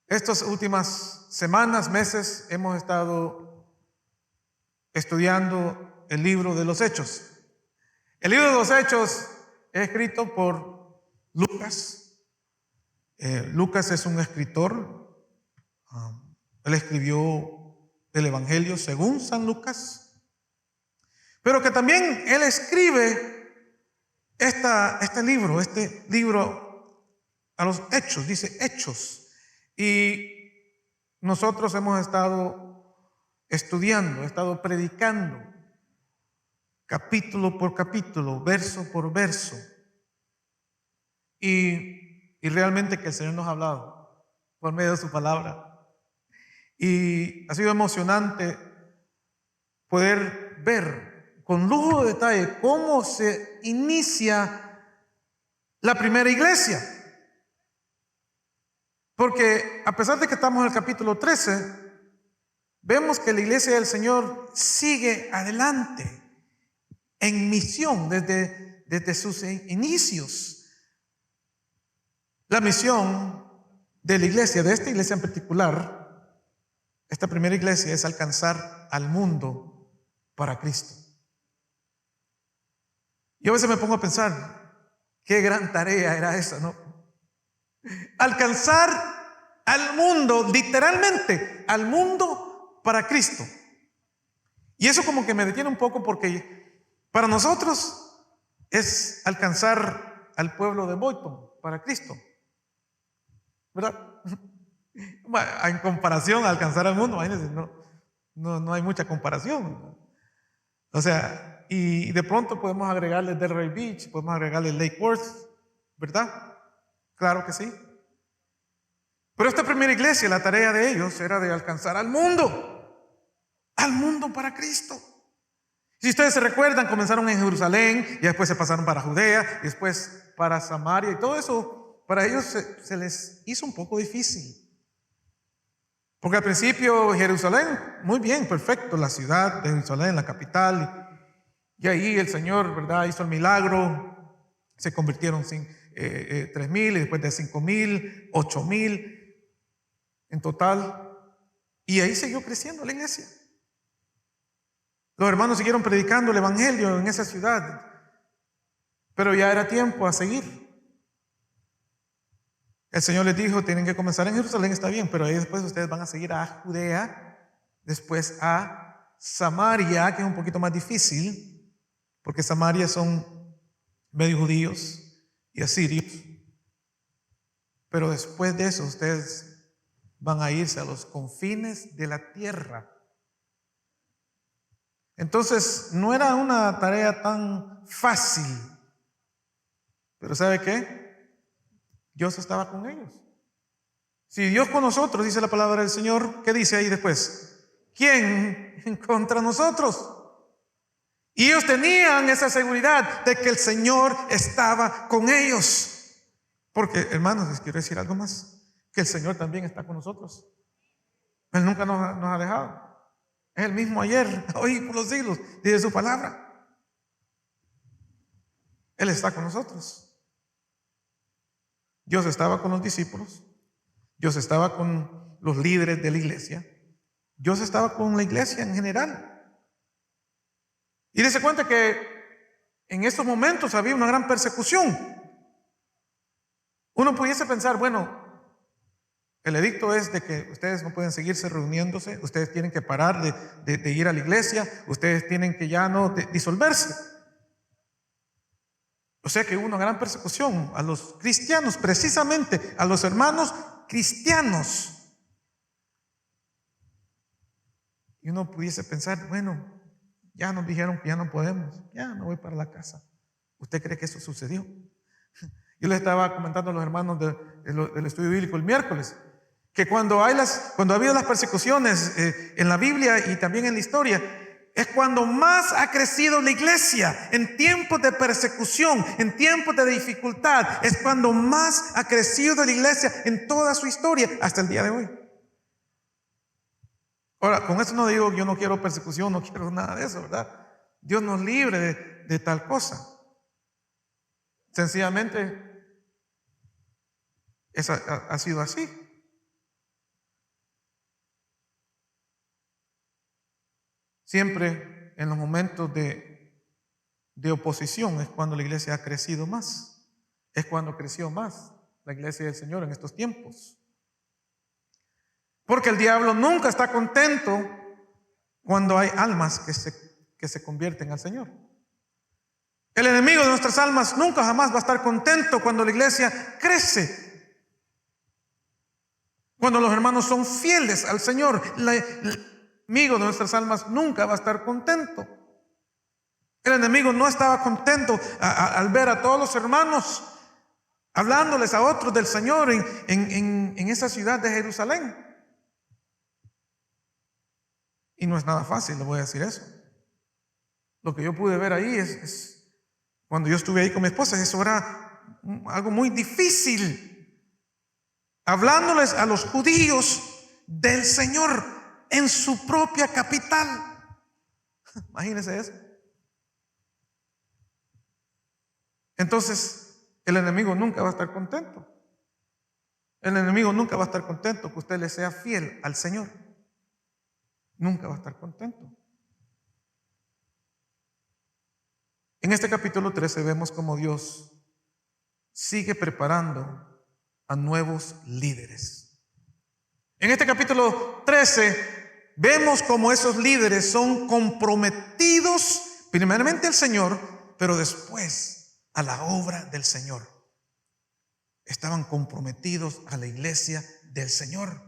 Estas últimas semanas, meses, hemos estado estudiando el libro de los Hechos. El libro de los Hechos es escrito por Lucas. Lucas es un escritor. Él escribió el Evangelio según San Lucas, pero que también él escribe este libro a los Hechos, dice Hechos. Y nosotros hemos estado estudiando, estado predicando capítulo por capítulo, verso por verso. Y realmente que el Señor nos ha hablado por medio de su palabra. Y ha sido emocionante poder ver con lujo de detalle cómo se inicia la primera iglesia. Porque a pesar de que estamos en el capítulo 13, vemos que la iglesia del Señor sigue adelante en misión desde sus inicios. La misión de la iglesia, de esta iglesia en particular, esta primera iglesia, es alcanzar al mundo para Cristo. Yo a veces me pongo a pensar, qué gran tarea era esa, ¿no? Alcanzar al mundo, literalmente, al mundo para Cristo. Y eso como que me detiene un poco, porque para nosotros es alcanzar al pueblo de Boyton para Cristo, ¿verdad? En comparación a alcanzar al mundo, imagínense, no hay mucha comparación. O sea, y de pronto podemos agregarle Delray Beach, podemos agregarle Lake Worth, ¿verdad? Claro que sí. Pero esta primera iglesia, la tarea de ellos era de alcanzar al mundo para Cristo. Si ustedes se recuerdan, comenzaron en Jerusalén y después se pasaron para Judea y después para Samaria, y todo eso para ellos se les hizo un poco difícil. Porque al principio Jerusalén, muy bien, perfecto, la ciudad de Jerusalén, la capital, y ahí el Señor, ¿verdad?, hizo el milagro. Se convirtieron 3,000 y después de 5,000, 8,000 en total, y ahí siguió creciendo la iglesia. Los hermanos siguieron predicando el evangelio en esa ciudad, pero ya era tiempo a seguir. El Señor les dijo, tienen que comenzar en Jerusalén, está bien, pero ahí después ustedes van a seguir a Judea, después a Samaria, que es un poquito más difícil, porque Samaria son medio judíos y asirios. Pero después de eso ustedes van a irse a los confines de la tierra. Entonces no era una tarea tan fácil, pero ¿sabe qué? Dios estaba con ellos. Si Dios con nosotros, dice la palabra del Señor, ¿qué dice ahí después? ¿Quién contra nosotros? Y ellos tenían esa seguridad de que el Señor estaba con ellos. Porque, hermanos, les quiero decir algo más, que el Señor también está con nosotros. Él nunca nos ha dejado. Es el mismo ayer, hoy y por los siglos, dice su palabra. Él está con nosotros. Dios estaba con los discípulos, Dios estaba con los líderes de la iglesia, Dios estaba con la iglesia en general. Y dése cuenta que en estos momentos había una gran persecución. Uno pudiese pensar, bueno, el edicto es de que ustedes no pueden seguirse reuniéndose, ustedes tienen que parar de ir a la iglesia, ustedes tienen que ya no disolverse. O sea que hubo una gran persecución a los cristianos, precisamente a los hermanos cristianos. Y uno pudiese pensar, bueno, ya nos dijeron que ya no podemos, ya me voy para la casa. ¿Usted cree que eso sucedió? Yo les estaba comentando a los hermanos del estudio bíblico el miércoles, que cuando ha habido las persecuciones en la Biblia y también en la historia, es cuando más ha crecido la iglesia. En tiempos de persecución, en tiempos de dificultad, es cuando más ha crecido la iglesia en toda su historia hasta el día de hoy. Ahora, con eso no digo que yo no quiero persecución, no quiero nada de eso, ¿verdad? Dios nos libre de tal cosa. Sencillamente ha sido así. Siempre en los momentos de oposición es cuando la iglesia ha crecido más. Es cuando creció más la iglesia del Señor en estos tiempos. Porque el diablo nunca está contento cuando hay almas que se convierten al Señor. El enemigo de nuestras almas nunca jamás va a estar contento cuando la iglesia crece. Cuando los hermanos son fieles al Señor. El enemigo de nuestras almas nunca va a estar contento. El enemigo no estaba contento al ver a todos los hermanos hablándoles a otros del Señor en esa ciudad de Jerusalén. Y no es nada fácil, le voy a decir eso. Lo que yo pude ver ahí es cuando yo estuve ahí con mi esposa, eso era algo muy difícil. Hablándoles a los judíos del Señor en su propia capital. Imagínense eso. Entonces, el enemigo nunca va a estar contento. El enemigo nunca va a estar contento que usted le sea fiel al Señor. Nunca va a estar contento. En este capítulo 13 vemos cómo Dios sigue preparando a nuevos líderes. En este capítulo 13 vemos cómo esos líderes son comprometidos primeramente al Señor, pero después a la obra del Señor. Estaban comprometidos a la iglesia del Señor.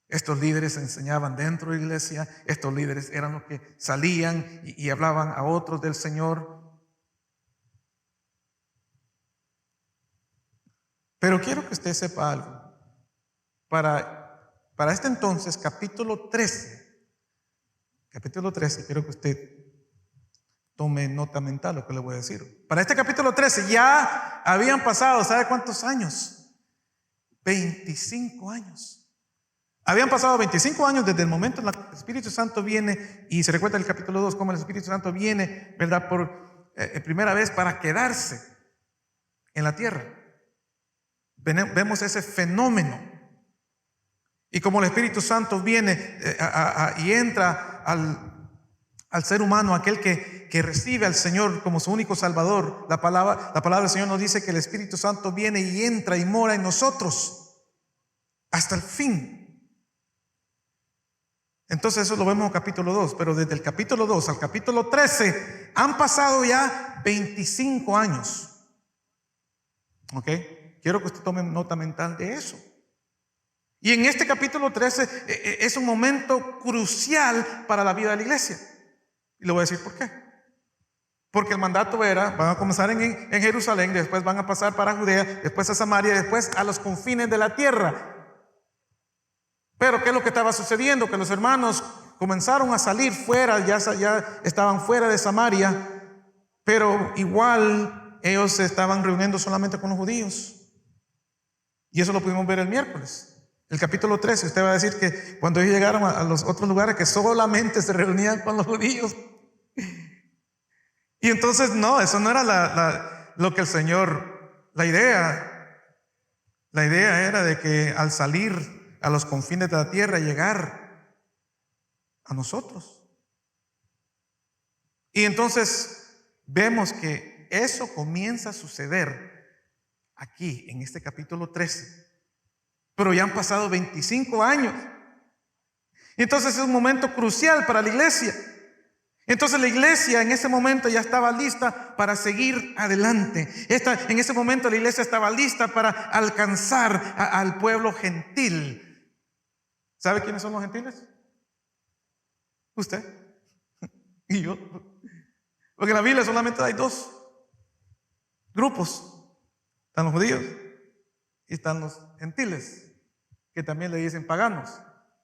Estos líderes enseñaban dentro de la iglesia. Estos líderes eran los que salían y hablaban a otros del Señor. Pero quiero que usted sepa algo. Para este entonces, capítulo 13, quiero que usted tome nota mental lo que le voy a decir. Para este capítulo 13 ya habían pasado, ¿sabe cuántos años? 25 años. Habían pasado 25 años desde el momento en el que el Espíritu Santo viene, y se recuerda el capítulo 2, cómo el Espíritu Santo viene, ¿verdad? Por primera vez para quedarse en la tierra. Vemos ese fenómeno. Y como el Espíritu Santo viene y entra al ser humano, aquel que recibe al Señor como su único Salvador, la palabra del Señor nos dice que el Espíritu Santo viene y entra y mora en nosotros hasta el fin. Entonces eso lo vemos en el capítulo 2, pero desde el capítulo 2 al capítulo 13 han pasado ya 25 años. ¿Ok? Quiero que usted tome nota mental de eso. Y en este capítulo 13 es un momento crucial para la vida de la iglesia. Y le voy a decir por qué. Porque el mandato era, van a comenzar en Jerusalén, después van a pasar para Judea, después a Samaria, después a los confines de la tierra. Pero ¿qué es lo que estaba sucediendo? Que los hermanos comenzaron a salir fuera, ya estaban fuera de Samaria, pero igual ellos se estaban reuniendo solamente con los judíos. Y eso lo pudimos ver el miércoles. El capítulo 13, usted va a decir que cuando ellos llegaron a los otros lugares que solamente se reunían con los judíos. Y entonces no, eso no era lo que el Señor, la idea era de que al salir a los confines de la tierra, llegar a nosotros. Y entonces vemos que eso comienza a suceder aquí en este capítulo 13. Pero ya han pasado 25 años. Y entonces es un momento crucial para la iglesia. Entonces la iglesia en ese momento ya estaba lista para seguir adelante. En ese momento la iglesia estaba lista para alcanzar al pueblo gentil. ¿Sabe quiénes son los gentiles? Usted y yo. Porque en la Biblia solamente hay dos grupos. Están los judíos y están los gentiles, que también le dicen paganos.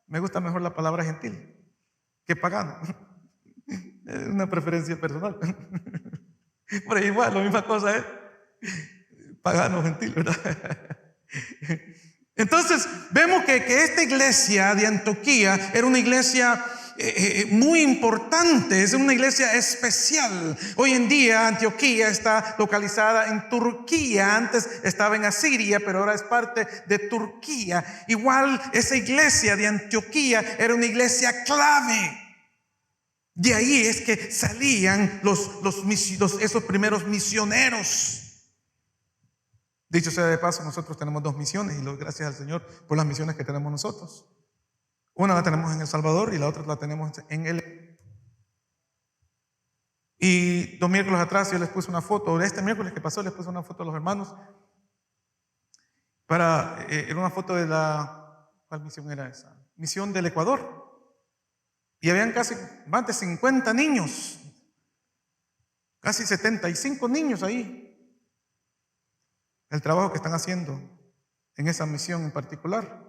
Me gusta mejor la palabra gentil que pagano. Es una preferencia personal. Pero igual, la misma cosa es pagano, gentil, ¿verdad? Entonces vemos que esta iglesia de Antioquía era una iglesia muy importante, es una iglesia especial. Hoy en día Antioquía está localizada en Turquía, antes estaba en Asiria, pero ahora es parte de Turquía. Igual esa iglesia de Antioquía era una iglesia clave. De ahí es que salían esos primeros misioneros. Dicho sea de paso, nosotros tenemos 2 misiones y gracias al Señor por las misiones que tenemos nosotros. Una la tenemos en El Salvador y la otra la tenemos en el. Y 2 miércoles atrás yo les puse una foto, este miércoles que pasó les puse una foto a los hermanos. Era una foto de ¿cuál misión era esa? Misión del Ecuador. Y habían casi más de 50 niños, casi 75 niños ahí. El trabajo que están haciendo en esa misión en particular.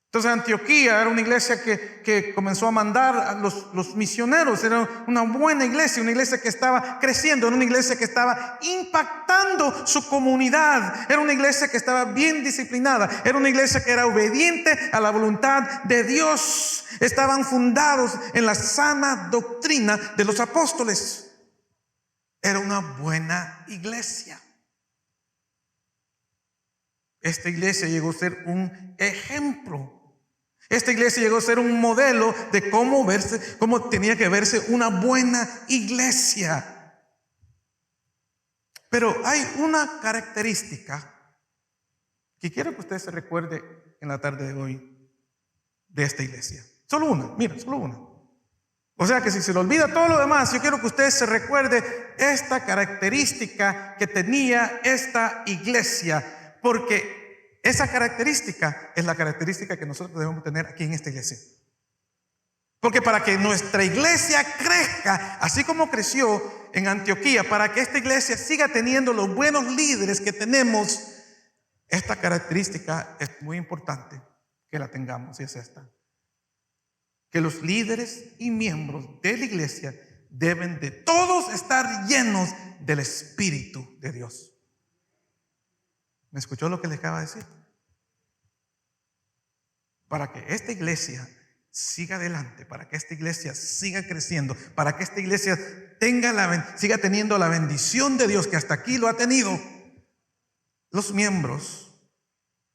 Entonces Antioquía era una iglesia que comenzó a mandar a los misioneros. Era una buena iglesia, una iglesia que estaba creciendo, era una iglesia que estaba impactando su comunidad, era una iglesia que estaba bien disciplinada, era una iglesia que era obediente a la voluntad de Dios. Estaban fundados en la sana doctrina de los apóstoles. Era una buena iglesia. Esta iglesia llegó a ser un ejemplo. Esta iglesia llegó a ser un modelo de cómo tenía que verse una buena iglesia. Pero hay una característica que quiero que usted se recuerde en la tarde de hoy de esta iglesia. Solo una, mira, solo una. O sea que si se le olvida todo lo demás, yo quiero que usted se recuerde esta característica que tenía esta iglesia. Porque esa característica es la característica que nosotros debemos tener aquí en esta iglesia. Porque para que nuestra iglesia crezca, así como creció en Antioquía, para que esta iglesia siga teniendo los buenos líderes que tenemos, esta característica es muy importante que la tengamos, y es esta: que los líderes y miembros de la iglesia deben de todos estar llenos del Espíritu de Dios. ¿Me escuchó lo que les acaba de decir? Para que esta iglesia siga adelante, para que esta iglesia siga creciendo, para que esta iglesia siga teniendo la bendición de Dios que hasta aquí lo ha tenido, los miembros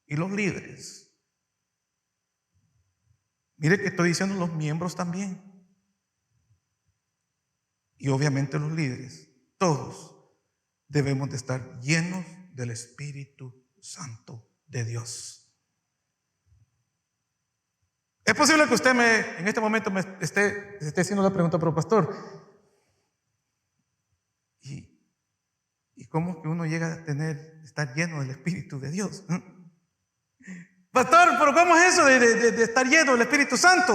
y los líderes. Mire que estoy diciendo los miembros también. Y obviamente los líderes, todos debemos de estar llenos del Espíritu Santo de Dios. Es posible que usted en este momento me esté haciendo la pregunta, pero pastor, ¿y cómo que uno llega a estar lleno del Espíritu de Dios? Pastor, pero ¿cómo es eso de estar lleno del Espíritu Santo?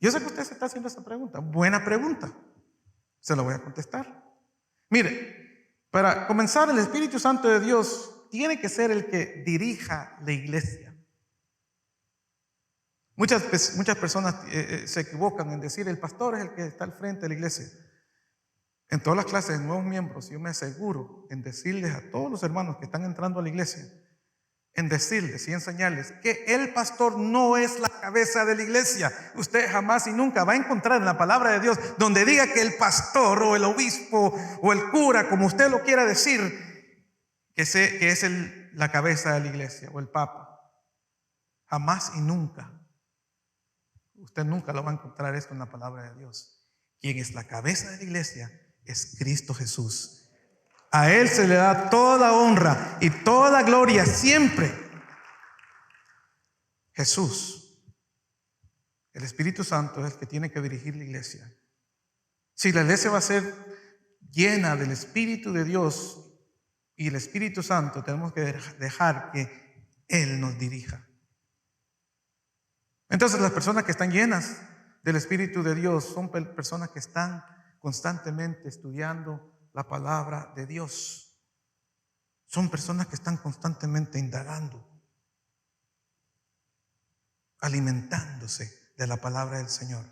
Yo sé que usted se está haciendo esa pregunta. Buena pregunta. Se la voy a contestar. Mire, para comenzar, el Espíritu Santo de Dios tiene que ser el que dirija la iglesia. Muchas personas se equivocan en decir el pastor es el que está al frente de la iglesia. En todas las clases de nuevos miembros, yo me aseguro en decirles a todos los hermanos que están entrando a la iglesia, en decirles y enseñarles que el pastor no es la cabeza de la iglesia. Usted jamás y nunca va a encontrar en la palabra de Dios donde diga que el pastor o el obispo o el cura, como usted lo quiera decir, que es la cabeza de la iglesia o el papa. Jamás y nunca. Usted nunca lo va a encontrar esto en la palabra de Dios. Quien es la cabeza de la iglesia es Cristo Jesús. A Él se le da toda honra y toda gloria siempre. Jesús, el Espíritu Santo, es el que tiene que dirigir la iglesia. Si la iglesia va a ser llena del Espíritu de Dios y el Espíritu Santo, tenemos que dejar que Él nos dirija. Entonces, las personas que están llenas del Espíritu de Dios son personas que están constantemente estudiando la palabra de Dios. Son personas que están constantemente indagando, alimentándose de la palabra del Señor.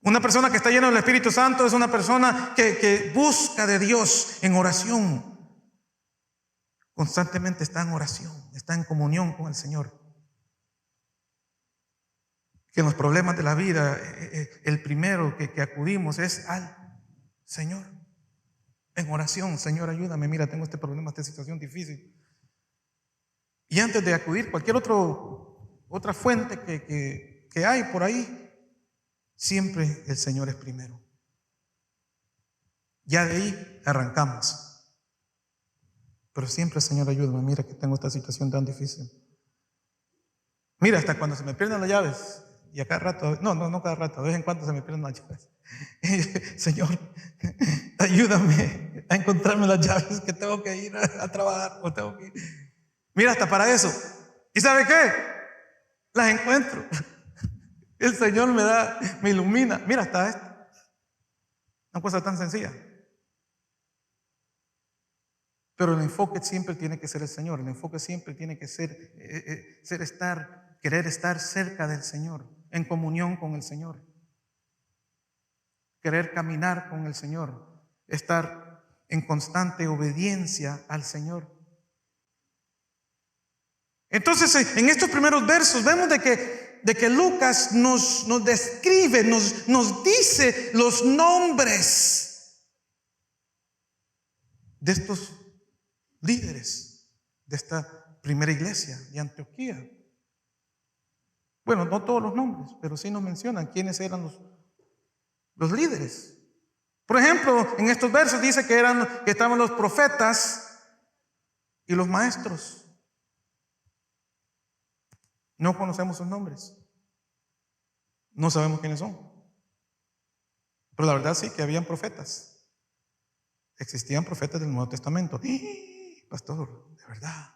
Una persona que está llena del Espíritu Santo es una persona que busca de Dios en oración. Constantemente está en oración, está en comunión con el Señor. que en los problemas de la vida el primero que acudimos es al Señor. En oración: Señor, ayúdame, mira, tengo este problema, esta situación difícil. Y antes de acudir cualquier otra fuente que hay por ahí, siempre el Señor es primero. Ya de ahí arrancamos. Pero siempre: Señor, ayúdame, mira que tengo esta situación tan difícil. Mira, hasta cuando se me pierden las llaves, y a cada rato, no cada rato, de vez en cuando se me pierden las llaves. Señor, ayúdame a encontrarme las llaves, que tengo que ir a trabajar, o tengo que ir. Mira, hasta para eso. ¿Y sabe qué? Las encuentro. El Señor me ilumina. Mira, hasta esto. Una cosa tan sencilla. Pero el enfoque siempre tiene que ser el Señor. El enfoque siempre tiene que ser querer estar cerca del Señor, en comunión con el Señor. Querer caminar con el Señor, estar en constante obediencia al Señor. Entonces, en estos primeros versos vemos de que Lucas nos describe, nos dice los nombres de estos líderes de esta primera iglesia de Antioquía. Bueno, no todos los nombres, pero sí nos mencionan quiénes eran los líderes. Por ejemplo, en estos versos dice que estaban los profetas y los maestros. No conocemos sus nombres. No sabemos quiénes son. Pero la verdad sí que habían profetas. Existían profetas del Nuevo Testamento. Pastor, ¿de verdad?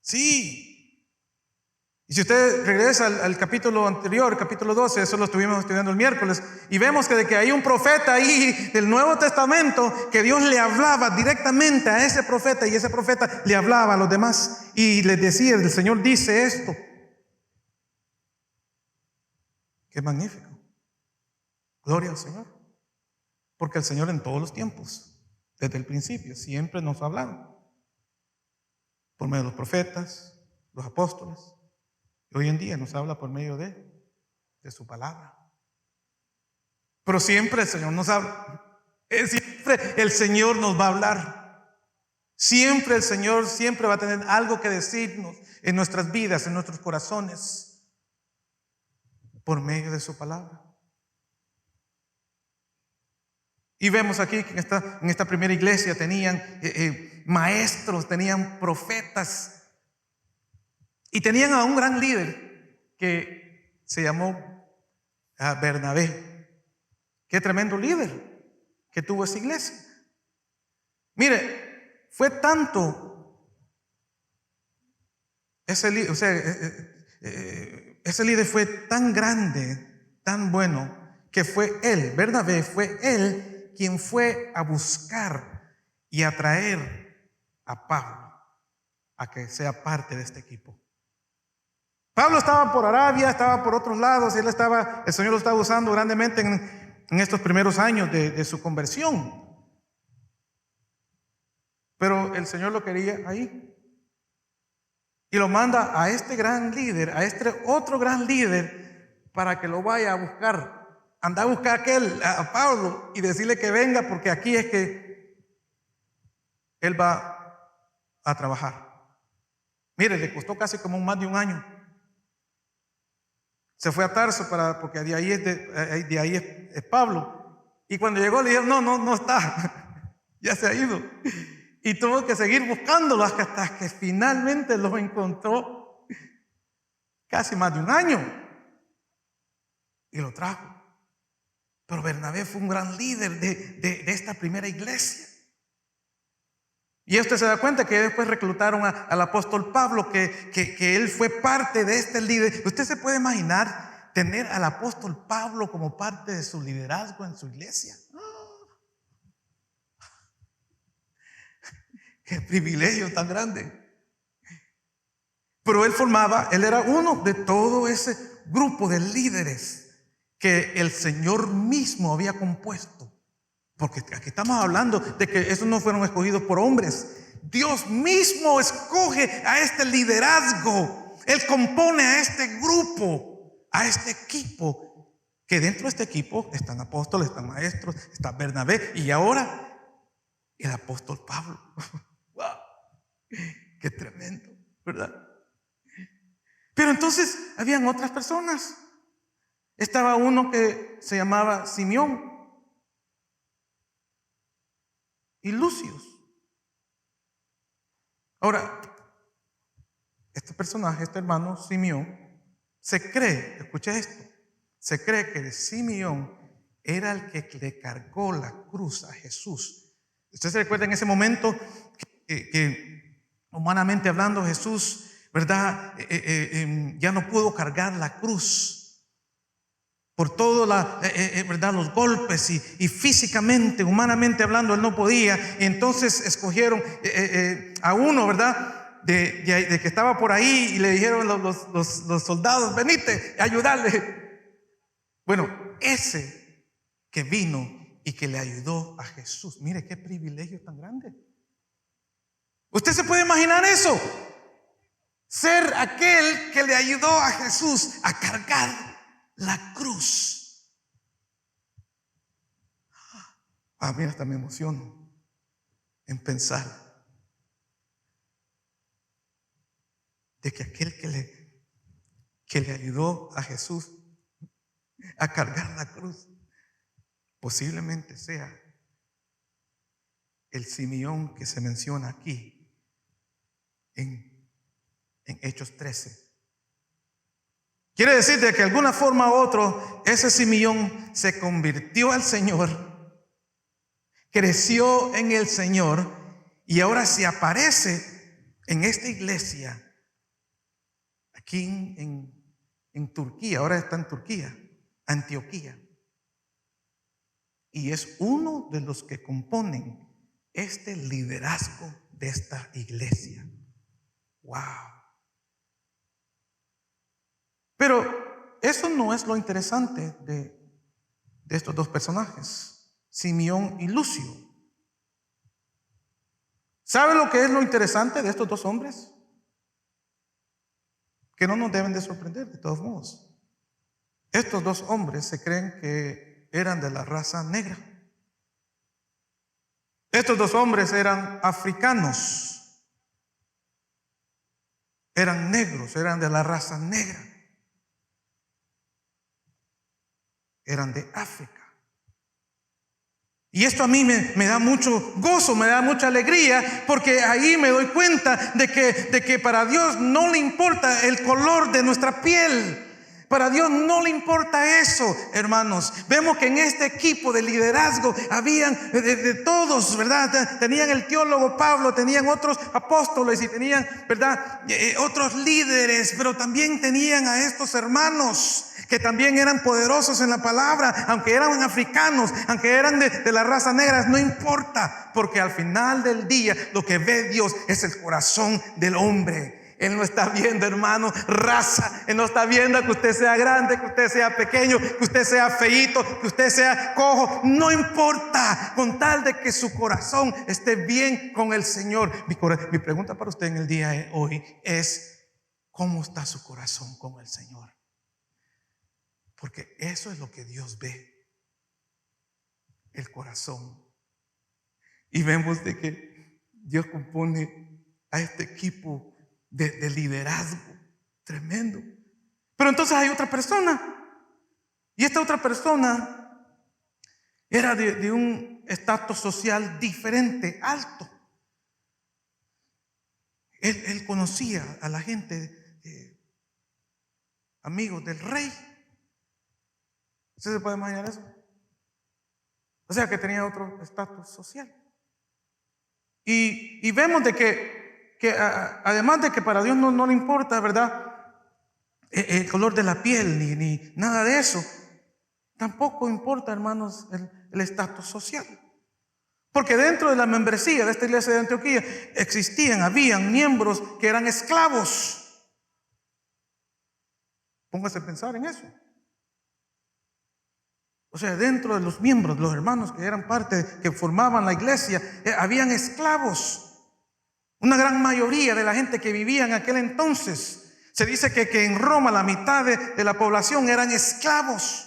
Sí. Y si usted regresa al capítulo anterior, capítulo 12, eso lo estuvimos estudiando el miércoles, y vemos que de que hay un profeta ahí del Nuevo Testamento que Dios le hablaba directamente a ese profeta, y ese profeta le hablaba a los demás y les decía: el Señor dice esto. Qué magnífico. Gloria al Señor. Porque el Señor en todos los tiempos, desde el principio, siempre nos ha hablado por medio de los profetas, los apóstoles, y hoy en día nos habla por medio de su palabra. Pero siempre el Señor nos habla. Siempre el Señor nos va a hablar. Siempre el Señor va a tener algo que decirnos en nuestras vidas, en nuestros corazones, por medio de su palabra. Y vemos aquí que en esta primera iglesia tenían maestros, tenían profetas, y tenían a un gran líder que se llamó Bernabé. Qué tremendo líder que tuvo esa iglesia. Mire, fue tanto ese líder, ese líder fue tan grande, tan bueno, que fue él, Bernabé, fue él quien fue a buscar y a traer a Pablo a que sea parte de este equipo. Pablo estaba por Arabia, estaba por otros lados, el Señor lo estaba usando grandemente en estos primeros años de su conversión. Pero el Señor lo quería ahí. Y lo manda a este gran líder, a este otro gran líder, para que lo vaya a buscar. Anda a buscar a Pablo, y decirle que venga, porque aquí es que él va a trabajar. Mire, le costó casi como más de un año. Se fue a Tarso porque de ahí es Pablo. Y cuando llegó le dijeron: no está. Ya se ha ido. Y tuvo que seguir buscándolo hasta que finalmente lo encontró, casi más de un año, y lo trajo. Pero Bernabé fue un gran líder de esta primera iglesia. Y usted se da cuenta que después reclutaron al apóstol Pablo, que él fue parte de este líder. Usted se puede imaginar tener al apóstol Pablo como parte de su liderazgo en su iglesia. ¡Qué privilegio tan grande! Pero él era uno de todo ese grupo de líderes que el Señor mismo había compuesto. Porque aquí estamos hablando de que esos no fueron escogidos por hombres. Dios mismo escoge a este liderazgo. Él compone a este grupo a este equipo, que dentro de este equipo están apóstoles, están maestros, está Bernabé y ahora el apóstol Pablo. ¡Wow! ¡Qué tremendo! ¿Verdad? Pero entonces habían otras personas. Estaba uno que se llamaba Simeón y Lucius. Ahora, este personaje, este hermano Simeón, se cree, escucha esto, se cree que Simeón era el que le cargó la cruz a Jesús. Ustedes se recuerdan en ese momento que humanamente hablando Jesús, ¿verdad? Ya no pudo cargar la cruz por todo ¿verdad? Los golpes y físicamente, humanamente hablando, él no podía. Y entonces escogieron a uno, ¿verdad? De que estaba por ahí y le dijeron los soldados, venite, ayudarle. Bueno, ese que vino y que le ayudó a Jesús. Mire qué privilegio tan grande. ¿Usted se puede imaginar eso? Ser aquel que le ayudó a Jesús a cargar la cruz. Mira, hasta me emociono en pensar de que aquel que le ayudó a Jesús a cargar la cruz posiblemente sea el Simeón que se menciona aquí en Hechos 13. Quiere decir de que de alguna forma u otra ese Simeón se convirtió al Señor, creció en el Señor y ahora se aparece en esta iglesia aquí en Turquía. Ahora está en Turquía, Antioquía, y es uno de los que componen este liderazgo de esta iglesia. Wow. Pero eso no es lo interesante de estos dos personajes, Simeón y Lucio. ¿Sabe lo que es lo interesante de estos dos hombres? Que no nos deben de sorprender de todos modos. Estos dos hombres se creen que eran de la raza negra. Estos dos hombres eran africanos, eran negros, eran de la raza negra. Eran de África. Y esto a mí me da mucho gozo, me da mucha alegría, porque ahí me doy cuenta de que para Dios no le importa el color de nuestra piel. Para Dios no le importa eso, hermanos. Vemos que en este equipo de liderazgo habían de todos, ¿verdad? Tenían el teólogo Pablo, tenían otros apóstoles y tenían, ¿verdad? Otros líderes, pero también tenían a estos hermanos que también eran poderosos en la palabra, aunque eran africanos, aunque eran de la raza negra, no importa, porque al final del día lo que ve Dios es el corazón del hombre. Él no está viendo, hermano, raza. Él no está viendo que usted sea grande, que usted sea pequeño, que usted sea feíto, que usted sea cojo. No importa, con tal de que su corazón esté bien con el Señor. Mi pregunta para usted en el día de hoy es: ¿cómo está su corazón con el Señor? Porque eso es lo que Dios ve, el corazón. Y vemos de que Dios compone a este equipo de liderazgo tremendo. Pero entonces hay otra persona, y esta otra persona era de un estatus social diferente, alto. Él conocía a la gente, amigos del rey. ¿Usted se puede imaginar eso? O sea que tenía otro estatus social. Y vemos de que además de que para Dios no le importa, ¿verdad?, el color de la piel ni nada de eso, tampoco importa, hermanos, el estatus social. Porque dentro de la membresía de esta iglesia de Antioquía habían miembros que eran esclavos. Póngase a pensar en eso. O sea, dentro de los miembros, los hermanos que eran parte, que formaban la iglesia, habían esclavos. Una gran mayoría de la gente que vivía en aquel entonces Se dice que en Roma la mitad de la población eran esclavos.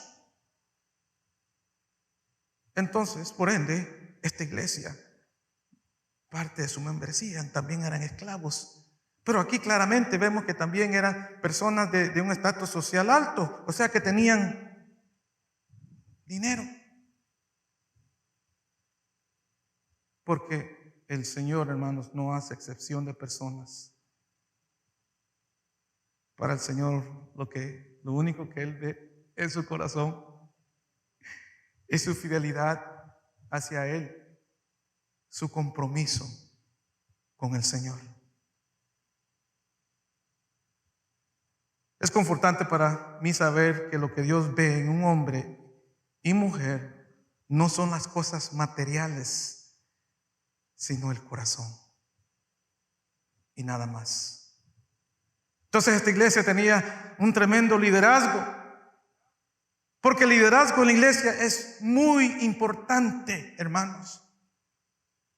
Entonces, por ende, esta iglesia, parte de su membresía también eran esclavos. Pero aquí claramente vemos que también eran personas de un estatus social alto, o sea que tenían dinero. Porque el Señor, hermanos, no hace excepción de personas. Para el Señor, lo único que Él ve en su corazón es su fidelidad hacia Él, su compromiso con el Señor. Es confortante para mí saber que lo que Dios ve en un hombre y mujer no son las cosas materiales, sino el corazón y nada más. Entonces esta iglesia tenía un tremendo liderazgo, porque el liderazgo en la iglesia es muy importante, hermanos.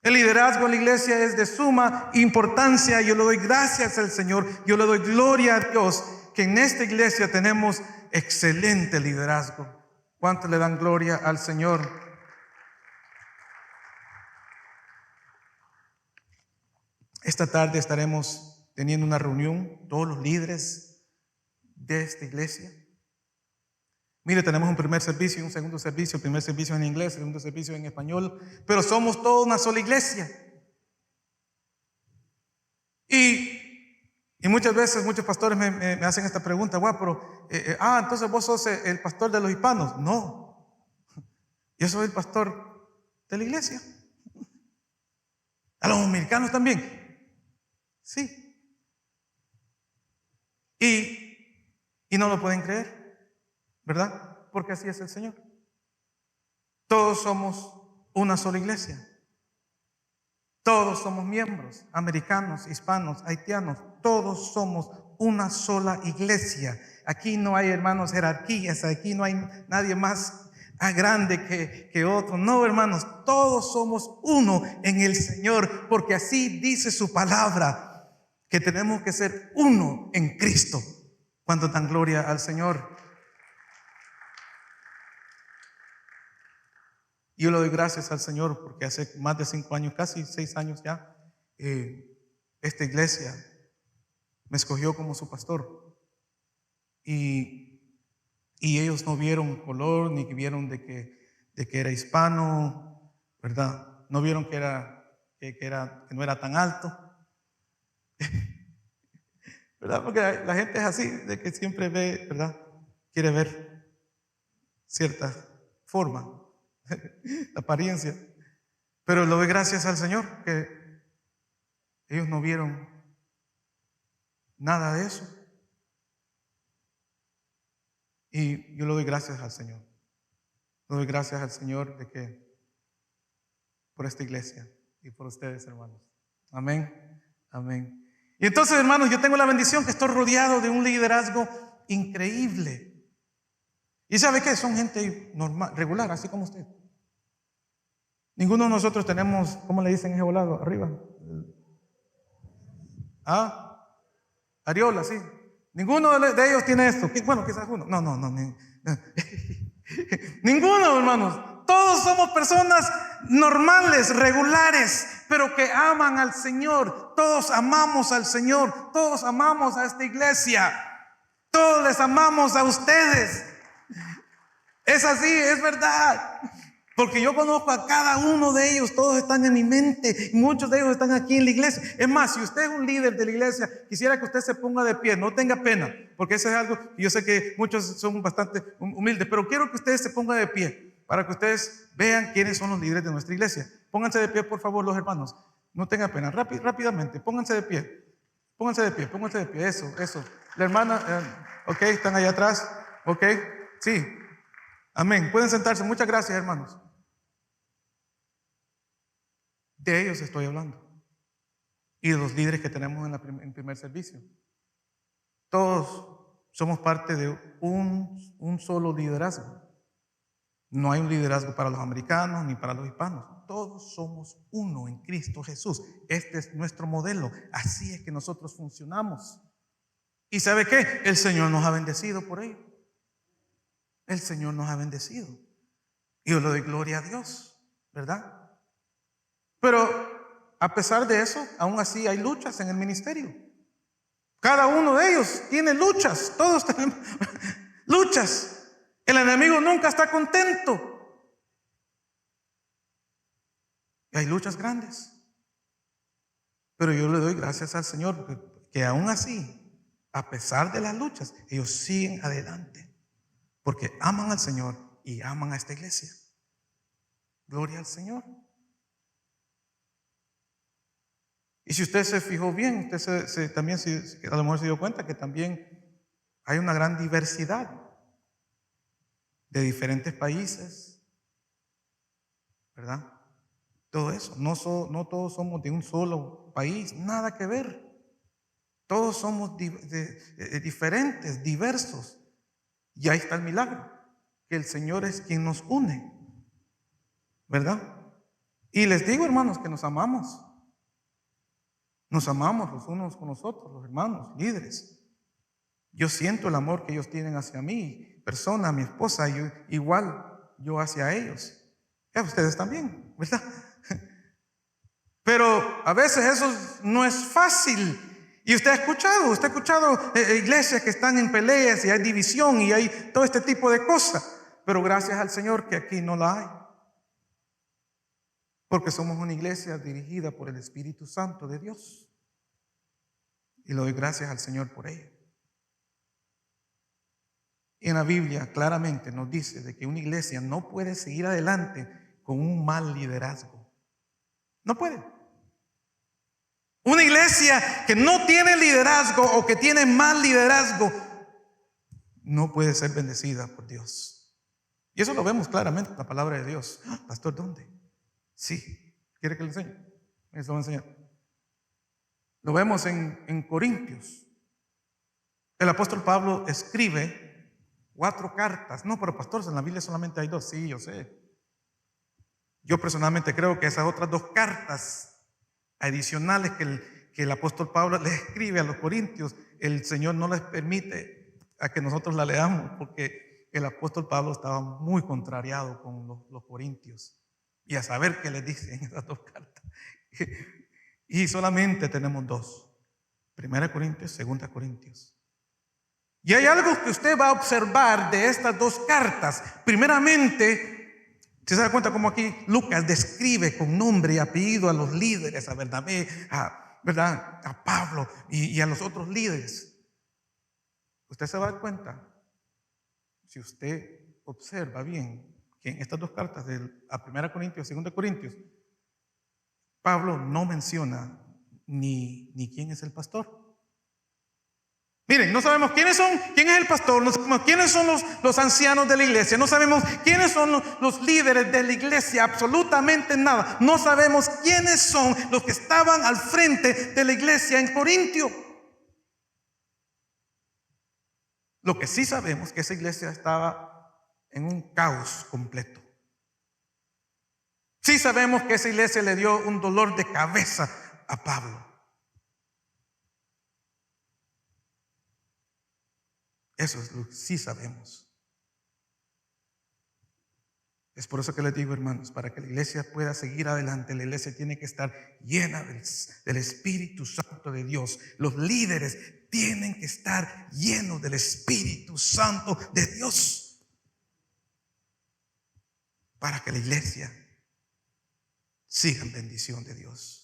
El liderazgo en la iglesia es de suma importancia. Yo le doy gracias al Señor, yo le doy gloria a Dios que en esta iglesia tenemos excelente liderazgo. ¿Cuántos le dan gloria al Señor? Esta tarde estaremos teniendo una reunión, todos los líderes de esta iglesia. Mire, tenemos un primer servicio y un segundo servicio. El primer servicio en inglés, el segundo servicio en español, pero somos toda una sola iglesia. Y muchas veces muchos pastores me hacen esta pregunta: pero entonces vos sos el pastor de los hispanos. No, yo soy el pastor de la iglesia. A los americanos también. Sí. Y no lo pueden creer, ¿verdad? Porque así es el Señor. Todos somos una sola iglesia. Todos somos miembros, americanos, hispanos, haitianos. Todos somos una sola iglesia. Aquí no hay, hermanos, jerarquías. Aquí no hay nadie más grande que otro. No, hermanos, todos somos uno en el Señor, porque así dice su palabra, que tenemos que ser uno en Cristo. Cuando dan gloria al Señor. Yo le doy gracias al Señor porque hace más de 5 años, casi 6 años ya, esta iglesia me escogió como su pastor. Y ellos no vieron color, ni vieron de que era hispano, ¿verdad? No vieron que no era tan alto. ¿Verdad? Porque la gente es así, de que siempre ve, ¿verdad? Quiere ver cierta forma, la apariencia. Pero le doy gracias al Señor que ellos no vieron nada de eso. Y yo le doy gracias al Señor. Le doy gracias al Señor por esta iglesia y por ustedes, hermanos. Amén. Amén. Y entonces, hermanos, yo tengo la bendición que estoy rodeado de un liderazgo increíble. ¿Y sabe qué? Son gente normal, regular, así como usted. Ninguno de nosotros tenemos, ¿cómo le dicen ese volado? Arriba. Areola, sí. Ninguno de ellos tiene esto. Bueno, quizás uno. No. Ninguno, hermanos. Todos somos personas normales, regulares, pero que aman al Señor. Todos amamos al Señor. Todos amamos a esta iglesia. Todos les amamos a ustedes. Es así, es verdad. Porque yo conozco a cada uno de ellos, todos están en mi mente, muchos de ellos están aquí en la iglesia. Es más, si usted es un líder de la iglesia, quisiera que usted se ponga de pie, no tenga pena, porque eso es algo que yo sé que muchos son bastante humildes, pero quiero que ustedes se pongan de pie para que ustedes vean quiénes son los líderes de nuestra iglesia. Pónganse de pie, por favor, los hermanos, no tengan pena, rápidamente, pónganse de pie, eso. La hermana, ok, están allá atrás, ok, sí, amén, pueden sentarse, muchas gracias, hermanos. De ellos estoy hablando. Y de los líderes que tenemos en primer servicio. Todos somos parte de un solo liderazgo. No hay un liderazgo para los americanos ni para los hispanos. Todos somos uno en Cristo Jesús. Este es nuestro modelo. Así es que nosotros funcionamos. ¿Y sabe qué? El Señor nos ha bendecido por ello. El Señor nos ha bendecido. Y yo le doy gloria a Dios, ¿verdad? Pero a pesar de eso, aún así hay luchas en el ministerio. Cada uno de ellos tiene luchas. Todos tenemos luchas. El enemigo nunca está contento. Y hay luchas grandes. Pero yo le doy gracias al Señor que aún así, a pesar de las luchas, ellos siguen adelante. Porque aman al Señor y aman a esta iglesia. Gloria al Señor. Y si usted se fijó bien, usted también a lo mejor se dio cuenta que también hay una gran diversidad de diferentes países, ¿verdad? Todo eso, no todos somos de un solo país, nada que ver. Todos somos diferentes, diversos. Y ahí está el milagro, que el Señor es quien nos une, ¿verdad? Y les digo, hermanos, que nos amamos. Nos amamos los unos con los otros, los hermanos, líderes. Yo siento el amor que ellos tienen hacia mí, persona, mi esposa, igual yo hacia ellos. Y a ustedes también, ¿verdad? Pero a veces eso no es fácil. Y usted ha escuchado iglesias que están en peleas y hay división y hay todo este tipo de cosas. Pero gracias al Señor que aquí no la hay. Porque somos una iglesia dirigida por el Espíritu Santo de Dios. Y le doy gracias al Señor por ello. Y en la Biblia claramente nos dice de que una iglesia no puede seguir adelante con un mal liderazgo. No puede. Una iglesia que no tiene liderazgo o que tiene mal liderazgo no puede ser bendecida por Dios. Y eso lo vemos claramente en la palabra de Dios. Pastor, ¿dónde? Sí. ¿Quiere que le enseñe? Eso lo voy a enseñar. Lo vemos en Corintios. El apóstol Pablo escribe 4 cartas. No, pero pastor, en la Biblia solamente hay 2. Sí, yo sé. Yo personalmente creo que esas otras 2 cartas adicionales que el apóstol Pablo les escribe a los corintios, el Señor no les permite a que nosotros la leamos, porque el apóstol Pablo estaba muy contrariado con los corintios. Y a saber qué les dicen esas 2 cartas. Y solamente tenemos 2. 1 Corintios, 2 Corintios. Y hay algo que usted va a observar de estas 2 cartas. Primeramente, se da cuenta como aquí Lucas describe con nombre y apellido a los líderes, a Bernabé, a Pablo y a los otros líderes. Usted se va a dar cuenta, si usted observa bien, que en estas 2 cartas, a 1 Corintios, 2 Corintios, Pablo no menciona ni quién es el pastor. Miren, no sabemos quién es el pastor, no sabemos quiénes son los ancianos de la iglesia, no sabemos quiénes son los líderes de la iglesia, absolutamente nada. No sabemos quiénes son los que estaban al frente de la iglesia en Corintio. Lo que sí sabemos es que esa iglesia estaba en un caos completo. Sí sabemos que esa iglesia le dio un dolor de cabeza a Pablo. Eso es lo que sí sabemos. Es por eso que les digo, hermanos, para que la iglesia pueda seguir adelante, la iglesia tiene que estar llena del Espíritu Santo de Dios. Los líderes tienen que estar llenos del Espíritu Santo de Dios para que la iglesia siga en bendición de Dios.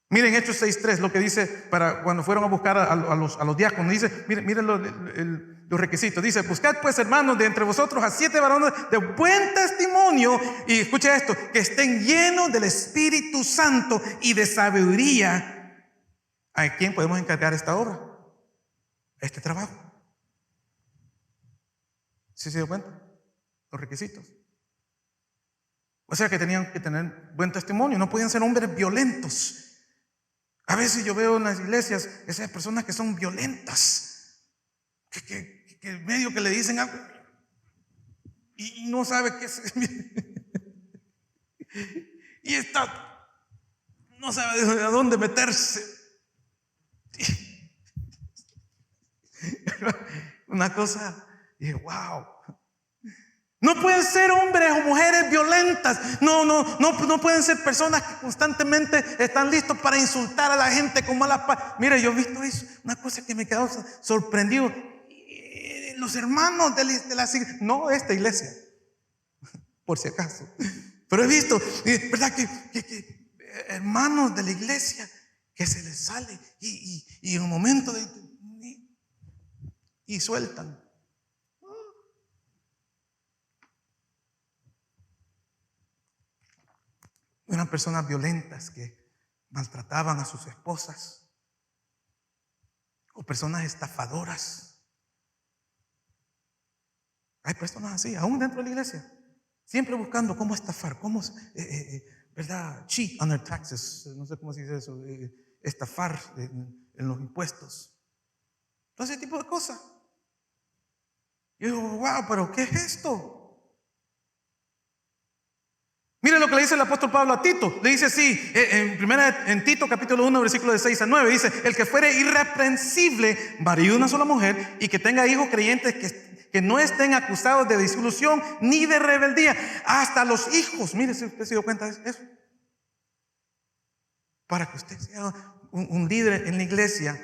Miren Hechos 6:3, lo que dice para cuando fueron a buscar a los diáconos. Dice, miren los requisitos. Dice, buscad pues, hermanos, de entre vosotros a 7 varones de buen testimonio. Y escucha esto, que estén llenos del Espíritu Santo y de sabiduría. ¿A quién podemos encargar esta obra? Este trabajo. ¿Sí se dio cuenta? Los requisitos. O sea que tenían que tener buen testimonio. No podían ser hombres violentos. A veces yo veo en las iglesias esas personas que son violentas, que medio que le dicen algo y no sabe qué es. Y no sabe a dónde meterse. Una cosa, dije, wow. No pueden ser hombres o mujeres violentas. No pueden ser personas que constantemente están listos para insultar a la gente con malas palabras. Mire, yo he visto eso, una cosa que me quedó sorprendido. Los hermanos de la no esta iglesia, por si acaso, pero he visto, ¿verdad? Que hermanos de la iglesia que se les sale y en un momento y sueltan. Eran personas violentas que maltrataban a sus esposas, o personas estafadoras. Hay personas así, aún dentro de la iglesia, siempre buscando cómo estafar, cómo, ¿verdad? Cheat on their taxes, no sé cómo se dice eso, estafar en los impuestos. Todo ese tipo de cosas. Yo digo, wow, pero ¿qué es esto? Mire lo que le dice el apóstol Pablo a Tito. Le dice así, en Tito capítulo 1, versículo de 6 a 9, dice: el que fuere irreprensible, marido de una sola mujer, y que tenga hijos creyentes que no estén acusados de disolución ni de rebeldía, hasta los hijos. Mire si usted se dio cuenta de eso. Para que usted sea un líder en la iglesia,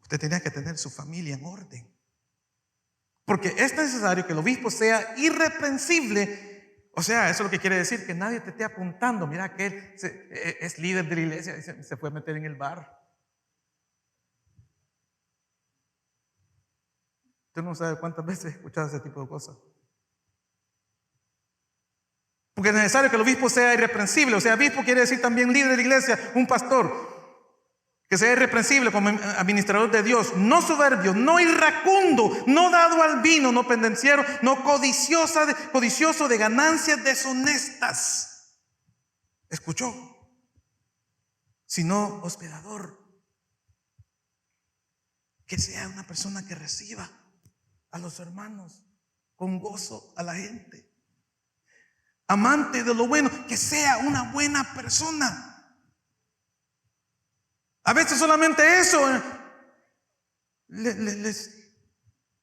usted tenía que tener su familia en orden. Porque es necesario que el obispo sea irreprensible. O sea, eso es lo que quiere decir, que nadie te esté apuntando. Mira que él es líder de la iglesia y se fue a meter en el bar. Usted no sabe cuántas veces he escuchado ese tipo de cosas. Porque es necesario que el obispo sea irreprensible. O sea, obispo quiere decir también líder de la iglesia, un pastor. Que sea irreprensible como administrador de Dios, no soberbio, no irracundo, no dado al vino, no pendenciero, no codicioso de ganancias deshonestas. ¿Escuchó? Sino hospedador. Que sea una persona que reciba a los hermanos con gozo a la gente. Amante de lo bueno, que sea una buena persona. A veces solamente eso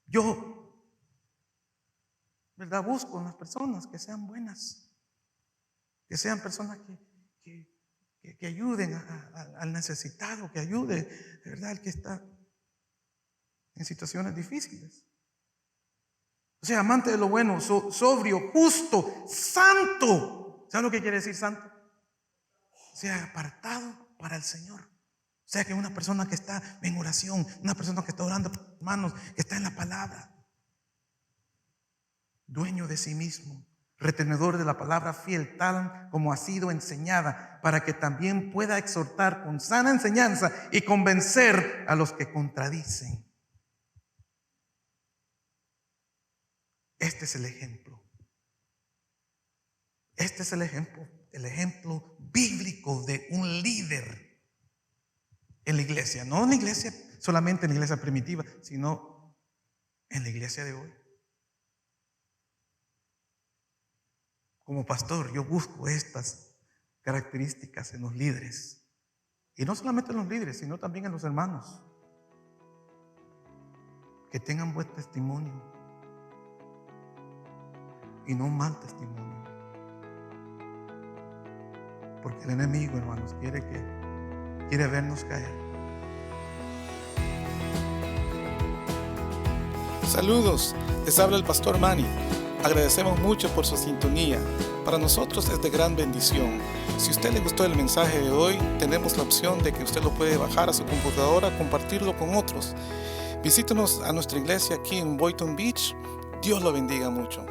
yo, ¿verdad? Busco en las personas que sean buenas, que sean personas que ayuden al necesitado, que ayude, ¿verdad? Al que está en situaciones difíciles. O sea, amante de lo bueno, sobrio, justo, santo. ¿Sabe lo que quiere decir santo? O sea, apartado para el Señor. O sea, que una persona que está en oración, una persona que está orando por sus hermanos, que está en la palabra, dueño de sí mismo, retenedor de la palabra fiel, tal como ha sido enseñada, para que también pueda exhortar con sana enseñanza y convencer a los que contradicen. Este es el ejemplo. Este es el ejemplo bíblico de un líder en la iglesia, no en la iglesia solamente en la iglesia primitiva, sino en la iglesia de hoy. Como pastor, yo busco estas características en los líderes, y no solamente en los líderes, sino también en los hermanos, que tengan buen testimonio y no un mal testimonio, porque el enemigo, hermanos, quiere vernos caer. Saludos, les habla el pastor Manny. Agradecemos mucho por su sintonía. Para nosotros es de gran bendición. Si a usted le gustó el mensaje de hoy, tenemos la opción de que usted lo puede bajar a su computadora, compartirlo con otros. Visítenos a nuestra iglesia aquí en Boynton Beach. Dios lo bendiga mucho.